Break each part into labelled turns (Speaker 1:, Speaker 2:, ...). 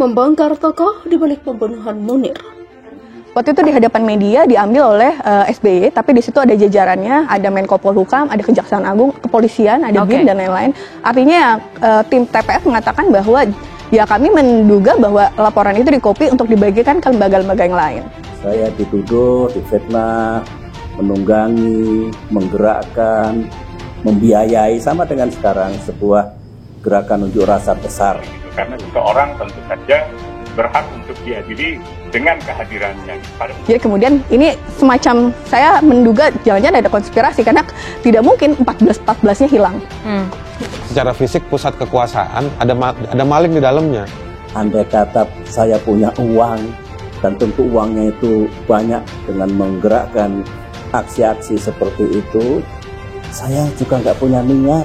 Speaker 1: membongkar tokoh di balik pembunuhan Munir.
Speaker 2: Waktu itu di hadapan media diambil oleh SBY, tapi di situ ada jajarannya, ada Menko Polhukam, ada Kejaksaan Agung, Kepolisian, ada BIN dan lain-lain. Artinya tim TPF mengatakan bahwa ya kami menduga bahwa laporan itu dikopi untuk dibagikan ke lembaga-lembaga yang lain.
Speaker 3: Saya dituduh, difitnah, menunggangi, menggerakkan, membiayai, sama dengan sekarang sebuah gerakan unjuk rasa besar.
Speaker 4: Karena seseorang tentu saja berhak untuk diadili dengan kehadirannya.
Speaker 2: Jadi kemudian ini semacam saya menduga jangan-jangan ada konspirasi karena tidak mungkin 14-14-nya hilang.
Speaker 5: Secara fisik pusat kekuasaan ada maling di dalamnya.
Speaker 3: Andai kata saya punya uang dan tentu uangnya itu banyak dengan menggerakkan aksi-aksi seperti itu, saya juga nggak punya niat.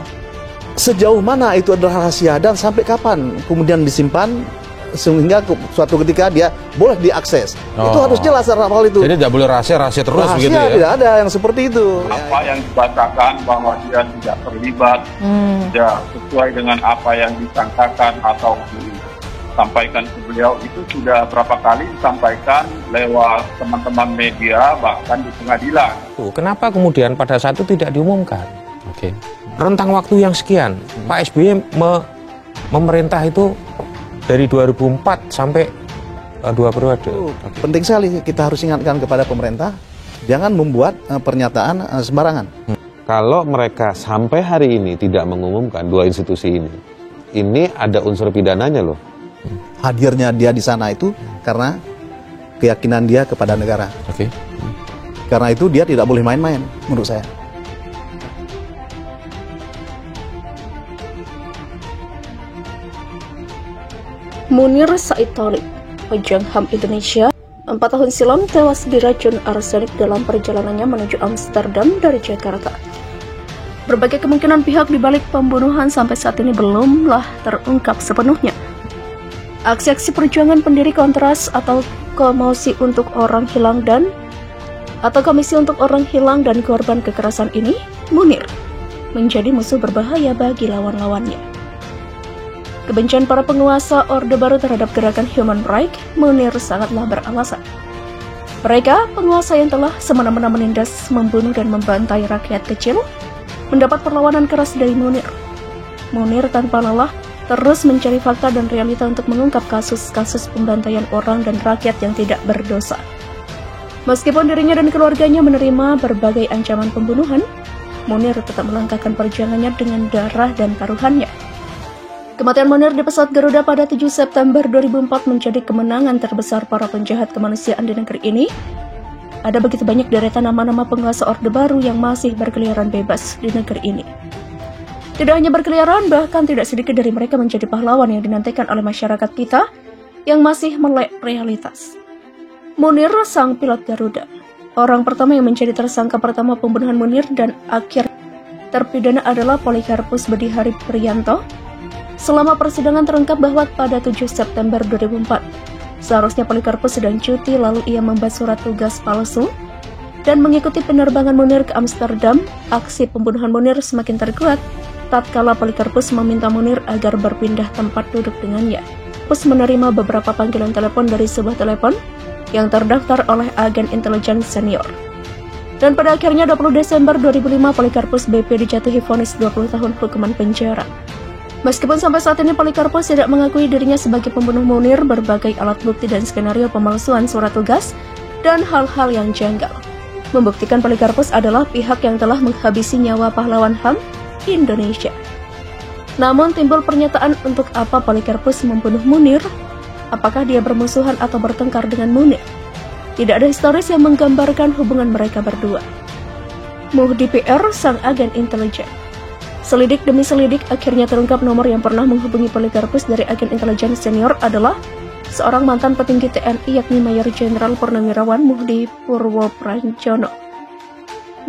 Speaker 6: Sejauh mana itu adalah rahasia dan sampai kapan kemudian disimpan sehingga suatu ketika dia boleh diakses. Itu harus jelas hal itu.
Speaker 5: Jadi tidak boleh rahasia terus begitu ya?
Speaker 6: Tidak ada yang seperti itu.
Speaker 4: Apa yang dibacakan bahwa dia tidak terlibat, tidak sesuai dengan apa yang disangkakan atau disampaikan ke beliau, itu sudah berapa kali disampaikan lewat teman-teman media, bahkan di pengadilan.
Speaker 5: Kenapa kemudian pada saat itu tidak diumumkan? Rentang waktu yang sekian, Pak SBY memerintah itu dari 2004 sampai 2 periode.
Speaker 6: Penting sekali kita harus ingatkan kepada pemerintah, jangan membuat pernyataan sembarangan.
Speaker 5: Kalau mereka sampai hari ini tidak mengumumkan dua institusi ini ada unsur pidananya loh.
Speaker 6: Hadirnya dia di sana itu karena keyakinan dia kepada negara. Karena itu dia tidak boleh main-main menurut saya.
Speaker 1: Munir Said Thalib, pejuang HAM Indonesia, 4 tahun silam tewas diracun arsenik dalam perjalanannya menuju Amsterdam dari Jakarta. Berbagai kemungkinan pihak di balik pembunuhan sampai saat ini belumlah terungkap sepenuhnya. Aksi-aksi perjuangan pendiri Kontras atau Komisi untuk Orang Hilang dan Korban Kekerasan ini, Munir menjadi musuh berbahaya bagi lawan-lawannya. Kebencian para penguasa Orde Baru terhadap gerakan human rights, Munir sangatlah beralasan. Mereka, penguasa yang telah semena-mena menindas, membunuh dan membantai rakyat kecil, mendapat perlawanan keras dari Munir. Munir tanpa lelah terus mencari fakta dan realita untuk mengungkap kasus-kasus pembantaian orang dan rakyat yang tidak berdosa. Meskipun dirinya dan keluarganya menerima berbagai ancaman pembunuhan, Munir tetap melangkahkan perjuangannya dengan darah dan taruhannya. Kematian Munir di pesawat Garuda pada 7 September 2004 menjadi kemenangan terbesar para penjahat kemanusiaan di negeri ini. Ada begitu banyak deretan nama-nama penguasa Orde Baru yang masih berkeliaran bebas di negeri ini. Tidak hanya berkeliaran, bahkan tidak sedikit dari mereka menjadi pahlawan yang dinantikan oleh masyarakat kita yang masih melek realitas. Munir, sang pilot Garuda, orang pertama yang menjadi tersangka pertama pembunuhan Munir dan akhir terpidana adalah Polikarpus Bedihari Priyanto. Selama persidangan terungkap bahwa pada 7 September 2004, seharusnya Polikarpus sedang cuti lalu ia membuat surat tugas palsu dan mengikuti penerbangan Munir ke Amsterdam. Aksi pembunuhan Munir semakin terkuat tatkala Polikarpus meminta Munir agar berpindah tempat duduk dengannya. Polikarpus menerima beberapa panggilan telepon dari sebuah telepon yang terdaftar oleh agen intelijen senior. Dan pada akhirnya 20 Desember 2005, Polikarpus BP dijatuhi vonis 20 tahun hukuman penjara. Meskipun sampai saat ini Polikarpus tidak mengakui dirinya sebagai pembunuh Munir, berbagai alat bukti dan skenario pemalsuan surat tugas dan hal-hal yang janggal membuktikan Polikarpus adalah pihak yang telah menghabisi nyawa pahlawan HAM Indonesia. Namun timbul pernyataan, untuk apa Polikarpus membunuh Munir? Apakah dia bermusuhan atau bertengkar dengan Munir? Tidak ada historis yang menggambarkan hubungan mereka berdua. Muhdi PR, sang agen intelijen. Selidik demi selidik, akhirnya terungkap nomor yang pernah menghubungi Polikarpus dari agen intelijen senior adalah seorang mantan petinggi TNI, yakni Mayor Jenderal Purnawirawan Muhdi Purwopranjono.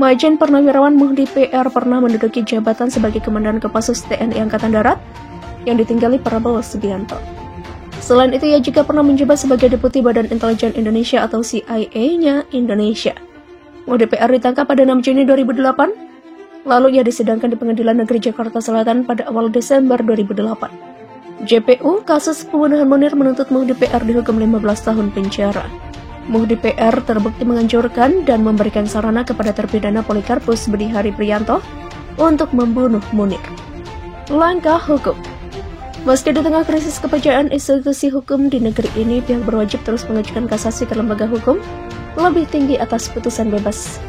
Speaker 1: Majen Purnawirawan Muhdi PR pernah menduduki jabatan sebagai Komandan Kopassus TNI Angkatan Darat yang ditinggali Prabowo Subianto. Selain itu, ia juga pernah menjabat sebagai Deputi Badan Intelijen Indonesia atau CIA-nya Indonesia. Muhdi PR ditangkap pada 6 Juni 2008. Lalu ia disidangkan di Pengadilan Negeri Jakarta Selatan pada awal Desember 2008. JPU kasus pembunuhan Munir menuntut Muhdi PR dihukum 15 tahun penjara. Muhdi PR terbukti menganjurkan dan memberikan sarana kepada terpidana Polikarpus Budihari Priyanto untuk membunuh Munir. Langkah hukum. Meski di tengah krisis kepercayaan institusi hukum di negeri ini, pihak berwajib terus mengajukan kasasi ke lembaga hukum lebih tinggi atas putusan bebas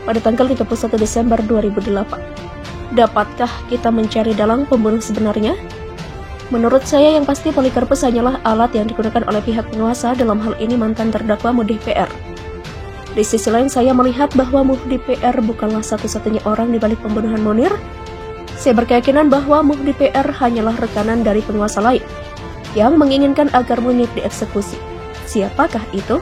Speaker 1: pada tanggal 31 Desember 2008. Dapatkah kita mencari dalang pembunuh sebenarnya? Menurut saya yang pasti Polikarpus hanyalah alat yang digunakan oleh pihak penguasa, dalam hal ini mantan terdakwa Muhdi PR. Di sisi lain saya melihat bahwa Muhdi PR bukanlah satu-satunya orang di balik pembunuhan Munir. Saya berkeyakinan bahwa Muhdi PR hanyalah rekanan dari penguasa lain yang menginginkan agar Munir dieksekusi. Siapakah itu?